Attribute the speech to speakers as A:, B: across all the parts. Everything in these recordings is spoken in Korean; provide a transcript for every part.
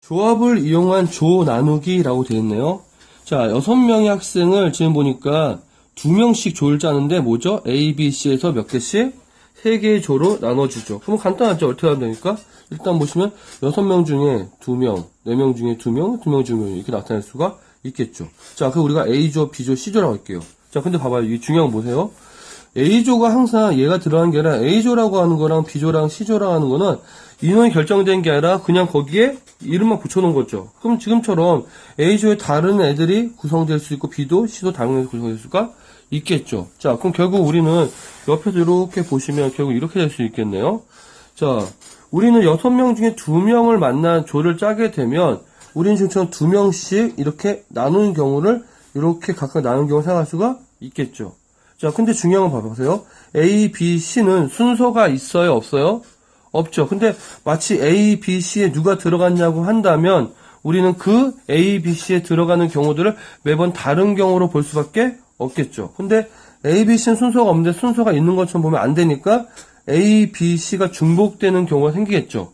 A: 조합을 이용한 조 나누기라고 되어 있네요. 자, 6명의 학생을 지금 보니까 2명씩 조를 짜는데 뭐죠? A, B, C에서 몇 개씩? 3개의 조로 나눠주죠. 그럼 간단하죠? 어떻게 하면 되니까? 일단 보시면 6명 중에 2명, 4명 중에 2명, 2명 중에 이렇게 나타낼 수가 있겠죠. 자, 그럼 우리가 A조, B조, C조라고 할게요. 자, 근데 봐봐요. 이게 중요한 거 보세요. A조가 항상 얘가 들어간 게 아니라 A조라고 하는 거랑 B조랑 C조라고 하는 거는 인원이 결정된 게 아니라 그냥 거기에 이름만 붙여놓은 거죠. 그럼 지금처럼 A조에 다른 애들이 구성될 수 있고 B도 C도 다른 애들이 구성될 수가 있겠죠. 자, 그럼 결국 우리는 옆에서 이렇게 보시면 결국 이렇게 될 수 있겠네요. 자, 우리는 6명 중에 2명을 만난 조를 짜게 되면 우리는 지금처럼 2명씩 이렇게 나누는 경우를 이렇게 각각 나누는 경우를 생각할 수가 있겠죠. 자, 근데 중요한 건 봐보세요. A, B, C는 순서가 있어요? 없어요? 없죠. 근데 마치 A, B, C에 누가 들어갔냐고 한다면 우리는 그 A, B, C에 들어가는 경우들을 매번 다른 경우로 볼 수밖에 없겠죠. 근데 A, B, C는 순서가 없는데 순서가 있는 것처럼 보면 안 되니까 A, B, C가 중복되는 경우가 생기겠죠.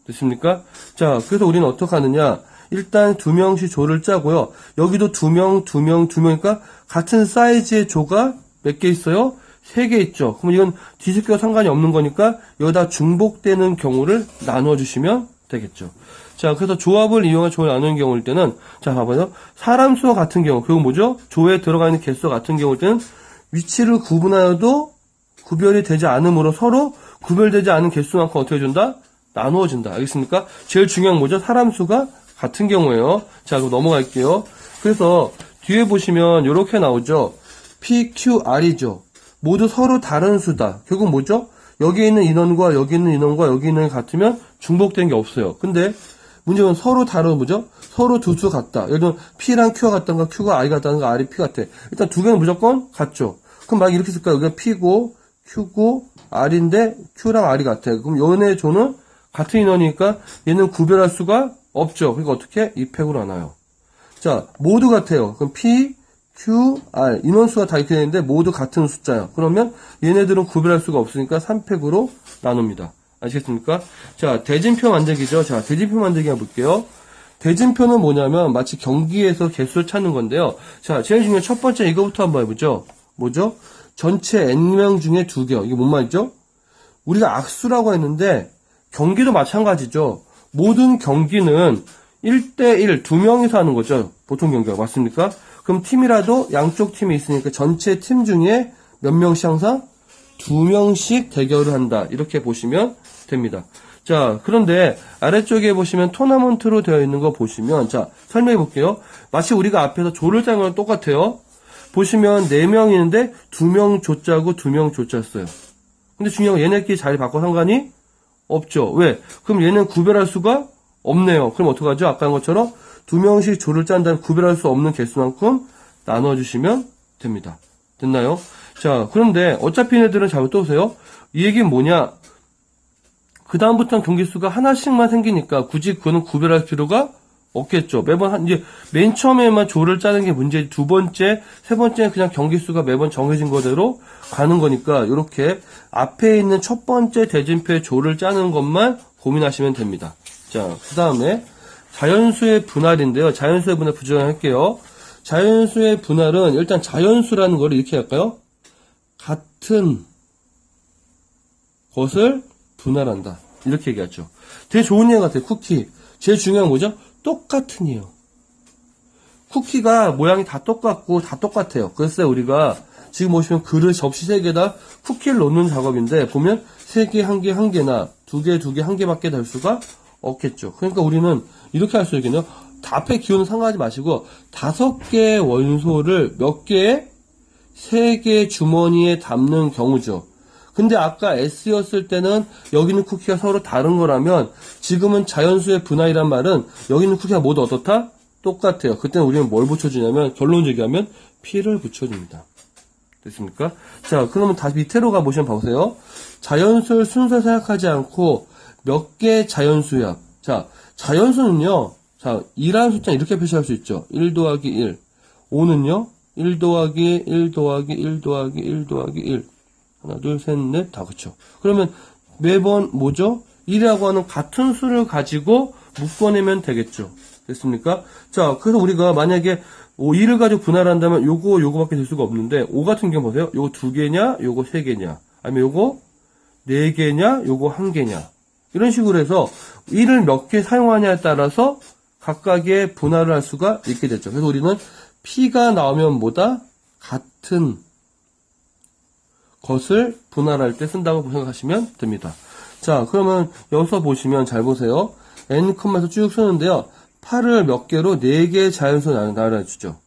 A: 됐습니까? 자, 그래서 우리는 어떻게 하느냐. 일단 2명씩 조를 짜고요. 여기도 2명, 2명, 2명이니까 같은 사이즈의 조가 몇 개 있어요? 3개 있죠. 그럼 이건 뒤집기와 상관이 없는 거니까 여기다 중복되는 경우를 나누어 주시면 되겠죠. 자, 그래서 조합을 이용한 조를 나누는 경우일 때는, 자, 봐봐요. 사람 수와 같은 경우, 그리고 뭐죠? 조에 들어가 있는 개수와 같은 경우일 때는 위치를 구분하여도 구별이 되지 않으므로 서로 구별되지 않은 개수만큼 어떻게 준다? 나누어진다. 알겠습니까? 제일 중요한 건 뭐죠? 사람 수가 같은 경우예요. 자, 그럼 넘어갈게요. 그래서 뒤에 보시면 이렇게 나오죠. P, Q, R이죠. 모두 서로 다른 수다. 결국 뭐죠? 여기 있는 인원과 여기 있는 인원과 여기 있는 인원이 같으면 중복되는 게 없어요. 근데 문제는 서로 다른 뭐죠? 서로 두 수 같다. 예를 들면 P랑 Q가 같던가 Q가 R이 같다는가 R이 P 같아. 일단 두 개는 무조건 같죠. 그럼 막 이렇게 쓸까요? 여기가 P고 Q고 R인데 Q랑 R이 같아. 그럼 얘네 조는 같은 인원이니까 얘는 구별할 수가 없죠. 그러니까 어떻게? 2팩으로 나눠요. 자, 모두 같아요. 그럼 P, Q, R 인원수가 다 이렇게 되는데 모두 같은 숫자야. 그러면 얘네들은 구별할 수가 없으니까 3팩으로 나눕니다. 아시겠습니까? 자, 대진표 만들기죠. 자, 대진표 만들기 한번 볼게요. 대진표는 뭐냐면 마치 경기에서 개수를 찾는 건데요. 자, 제일 중요한 첫 번째 이거부터 한번 해보죠. 뭐죠? 전체 N명 중에 2개. 이게 뭔 말이죠? 우리가 악수라고 했는데 경기도 마찬가지죠. 모든 경기는 1대1 2명이서 하는 거죠. 보통 경기가. 맞습니까? 그럼 팀이라도 양쪽 팀이 있으니까 전체 팀 중에 몇 명씩 항상 2명씩 대결을 한다. 이렇게 보시면 됩니다. 자, 그런데 아래쪽에 보시면 토너먼트로 되어 있는 거 보시면, 자, 설명해 볼게요. 마치 우리가 앞에서 조를 짜는 거랑 똑같아요. 보시면 4명 있는데 2명 조 짜고 2명 조 짰어요. 근데 중요한 건 얘네끼리 자리 바꿔 상관이 없죠. 왜? 그럼 얘는 구별할 수가 없네요. 그럼 어떡하죠? 아까 한 것처럼 2명씩 조를 짠다면 구별할 수 없는 개수만큼 나눠주시면 됩니다. 됐나요? 자, 그런데 어차피 얘네들은 잘 떠보세요. 이 얘기는 뭐냐? 그 다음부터는 경기수가 하나씩만 생기니까 굳이 그거는 구별할 필요가 없겠죠. 매번 이제 맨 처음에만 조를 짜는 게 문제지. 두 번째, 세 번째는 그냥 경기수가 매번 정해진 거대로 가는 거니까 이렇게 앞에 있는 첫 번째 대진표의 조를 짜는 것만 고민하시면 됩니다. 자, 그 다음에 자연수의 분할인데요. 자연수의 분할 부정할게요. 자연수의 분할은 일단 자연수라는 걸 이렇게 할까요? 같은 것을 분할한다. 이렇게 얘기하죠. 되게 좋은 예가 같아요. 쿠키. 제일 중요한 건 뭐죠? 똑같은이에요. 쿠키가 모양이 다 똑같고 다 똑같아요. 그래서 우리가 지금 보시면 그릇 접시 3개다 쿠키를 넣는 작업인데 보면 3개, 1개, 1개나 2개, 2개, 1개밖에 될 수가 없겠죠. 그러니까 우리는 이렇게 할 수 있겠네요. 앞에 기호는 상관하지 마시고 5개의 원소를 몇 개의 3개의 주머니에 담는 경우죠. 근데 아까 S였을 때는 여기 있는 쿠키가 서로 다른 거라면 지금은 자연수의 분할이란 말은 여기 있는 쿠키가 모두 어떻다? 똑같아요. 그때는 우리는 뭘 붙여주냐면 결론적이게 하면 P를 붙여줍니다. 됐습니까? 자, 그러면 다시 밑으로 가보시면 보세요. 자연수를 순서 생각하지 않고 몇 개의 자연수야. 자, 자연수는요. 자, 2라는 숫자 이렇게 표시할 수 있죠. 1 더하기 1. 5는요. 1 더하기 1 더하기 1 더하기 1 더하기 1. 하나, 둘, 셋, 넷, 다 그쵸. 그러면 매번 뭐죠? 1이라고 하는 같은 수를 가지고 묶어내면 되겠죠. 됐습니까? 자, 그래서 우리가 만약에 2를 가지고 분할한다면 요거밖에 될 수가 없는데 5 같은 경우 보세요. 요거 2개냐, 요거 3개냐, 아니면 요거 4개냐, 요거 1개냐. 이런 식으로 해서 1을 몇 개 사용하냐에 따라서 각각의 분할을 할 수가 있게 됐죠. 그래서 우리는 P가 나오면 뭐다? 같은 것을 분할할 때 쓴다고 생각하시면 됩니다. 자, 그러면 여기서 보시면 잘 보세요. n, 에서 쭉 쓰는데요. 8을 몇 개로 4개의 자연수로 나눠주죠.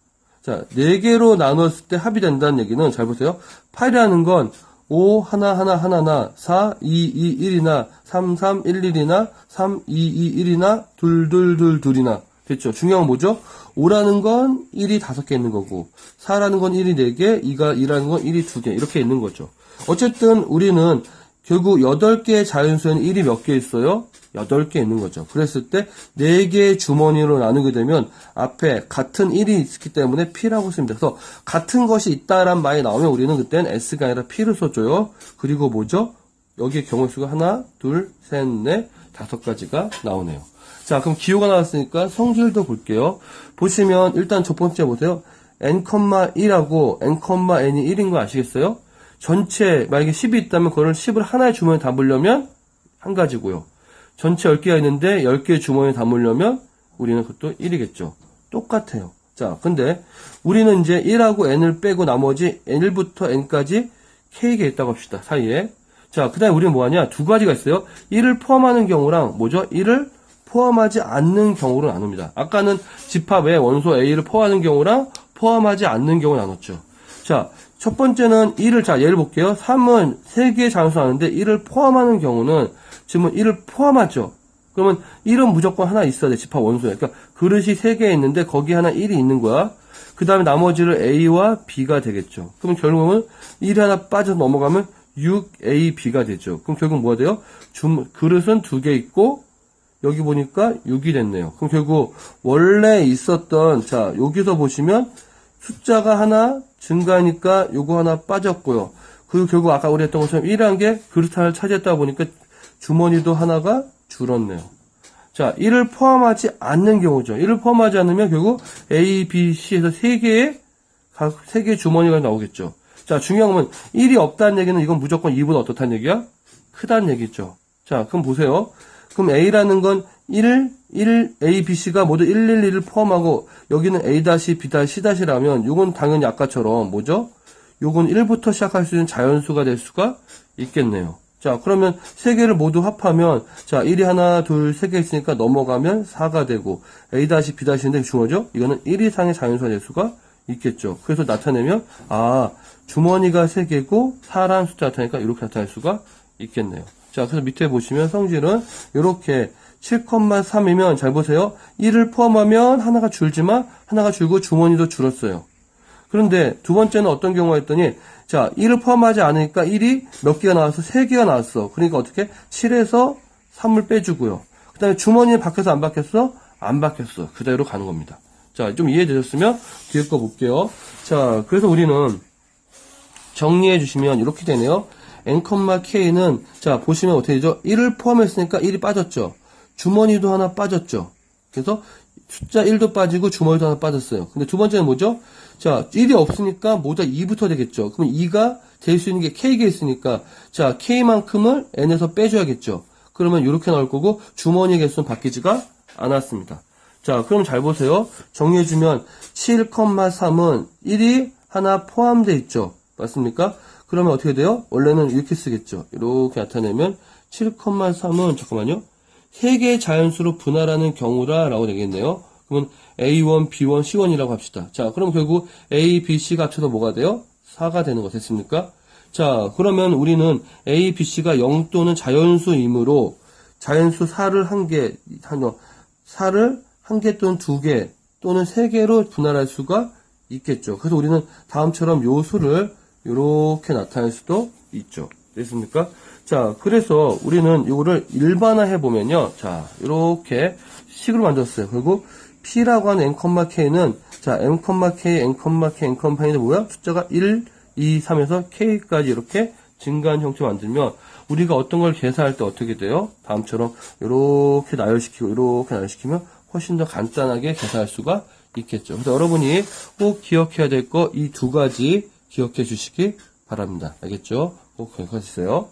A: 자, 4개로 나눴을 때 합이 된다는 얘기는 잘 보세요. 8이라는 건 5, 하나, 4, 2, 2, 1이나 3, 3, 1, 1이나 3, 2, 2, 1이나 2, 2, 2, 2이나 됐죠. 중요한 건 뭐죠? 5라는 건 1이 5개 있는 거고 4라는 건 1이 4개, 2라는 건 1이 2개 이렇게 있는 거죠. 어쨌든 우리는 결국 8개의 자연수에는 1이 몇 개 있어요? 8개 있는 거죠. 그랬을 때 4개의 주머니로 나누게 되면 앞에 같은 1이 있기 때문에 P라고 씁니다. 그래서 같은 것이 있다란 말이 나오면 우리는 그때는 S가 아니라 P를 써줘요. 그리고 뭐죠? 여기에 경우 수가 하나, 둘, 셋, 넷, 5가지가 나오네요. 자, 그럼 기호가 나왔으니까 성질도 볼게요. 보시면 일단 첫 번째 보세요. n,1하고 n,n이 1인 거 아시겠어요? 전체 만약에 10이 있다면 그걸 10을 하나의 주머니에 담으려면 한 가지고요. 전체 10개가 있는데 10개의 주머니에 담으려면 우리는 그것도 1이겠죠. 똑같아요. 자, 근데 우리는 이제 1하고 n을 빼고 나머지 1부터 n까지 k가 있다고 합시다. 사이에. 자, 그 다음에 우리는 뭐하냐? 두 가지가 있어요. 1을 포함하는 경우랑 뭐죠? 1를 포함하지 않는 경우로 나눕니다. 아까는 집합에 원소 A를 포함하는 경우랑 포함하지 않는 경우 나눴죠. 자, 첫 번째는 1을, 자, 예를 볼게요. 3은 3개의 자연수 나는데 1을 포함하는 경우는 지금 1을 포함하죠. 그러면 1은 무조건 하나 있어야 돼. 집합 원소에. 그러니까 그릇이 3개 있는데 거기에 하나 1이 있는 거야. 그 다음에 나머지를 A와 B가 되겠죠. 그럼 결국은 1이 하나 빠져서 넘어가면 6A, B가 되죠. 그럼 결국 뭐가 돼요? 그릇은 2개 있고 여기 보니까 6이 됐네요. 그럼 결국 원래 있었던, 자, 여기서 보시면 숫자가 하나 증가하니까 요거 하나 빠졌고요. 그리고 결국 아까 우리 했던 것처럼 1이라는 게 그릇 하나를 차지했다 보니까 주머니도 하나가 줄었네요. 자, 1을 포함하지 않는 경우죠. 1을 포함하지 않으면 결국 A, B, C에서 3개의 주머니가 나오겠죠. 자, 중요한 건 1이 없다는 얘기는 이건 무조건 2보다 어떻다는 얘기야? 크다는 얘기죠. 자, 그럼 보세요. 그럼 A라는 건 1, A, B, C가 모두 1, 1, 1을 포함하고 여기는 A-, B-, C-라면 요건 당연히 아까처럼 뭐죠? 요건 1부터 시작할 수 있는 자연수가 될 수가 있겠네요. 자, 그러면 3개를 모두 합하면 자, 1이 하나, 둘, 3개 있으니까 넘어가면 4가 되고 A-, B-인데 중요하죠? 이거는 1 이상의 자연수가 될 수가 있겠죠. 그래서 나타내면 주머니가 3개고 4라는 숫자 나타나니까 이렇게 나타날 수가 있겠네요. 자, 그래서 밑에 보시면 성질은 이렇게 7,3이면 잘 보세요. 1을 포함하면 하나가 줄지만 하나가 줄고 주머니도 줄었어요. 그런데 두 번째는 어떤 경우가 있더니 자, 1을 포함하지 않으니까 1이 몇 개가 나왔어? 3개가 나왔어. 그러니까 어떻게? 7에서 3을 빼주고요. 그 다음에 주머니에 바뀌어서 안 바뀌었어? 안 바뀌었어. 그대로 가는 겁니다. 자, 좀 이해되셨으면 뒤에 거 볼게요. 자, 그래서 우리는 정리해 주시면 이렇게 되네요. n,k는 자 보시면 어떻게 되죠? 1을 포함했으니까 1이 빠졌죠. 주머니도 하나 빠졌죠. 그래서 숫자 1도 빠지고 주머니도 하나 빠졌어요. 근데 두 번째는 뭐죠? 자, 1이 없으니까 모두 2부터 되겠죠. 그럼 2가 될 수 있는 게 k가 있으니까 자, k만큼을 n에서 빼줘야겠죠. 그러면 이렇게 나올 거고 주머니 개수는 바뀌지가 않았습니다. 자, 그럼 잘 보세요. 정리해주면 7,3은 1이 하나 포함되어 있죠. 맞습니까? 그러면 어떻게 돼요? 원래는 이렇게 쓰겠죠. 이렇게 나타내면 7,3은 잠깐만요. 3개의 자연수로 분할하는 경우라 라고 되겠네요. 그러면 A1, B1, C1이라고 합시다. 자, 그럼 결국 A, B, C가 합쳐서 뭐가 돼요? 4가 되는 거 됐습니까? 자, 그러면 우리는 A, B, C가 0 또는 자연수이므로 자연수 4를 1개, 4를 1개 또는 2개 또는 3개로 분할할 수가 있겠죠. 그래서 우리는 다음처럼 요 수를 이렇게 나타낼 수도 있죠. 됐습니까? 자, 그래서 우리는 이거를 일반화해 보면요. 자, 이렇게 식으로 만들었어요. 그리고 P라고 하는 n,k는 자, m,k, n,k, n,k인데 뭐야? 숫자가 1, 2, 3에서 k까지 이렇게 증가한 형태로 만들면 우리가 어떤 걸 계산할 때 어떻게 돼요? 다음처럼 이렇게 나열시키고 이렇게 나열시키면 훨씬 더 간단하게 계산할 수가 있겠죠. 그래서 여러분이 꼭 기억해야 될 거 이 두 가지 기억해 주시기 바랍니다. 알겠죠? 꼭 기억하세요.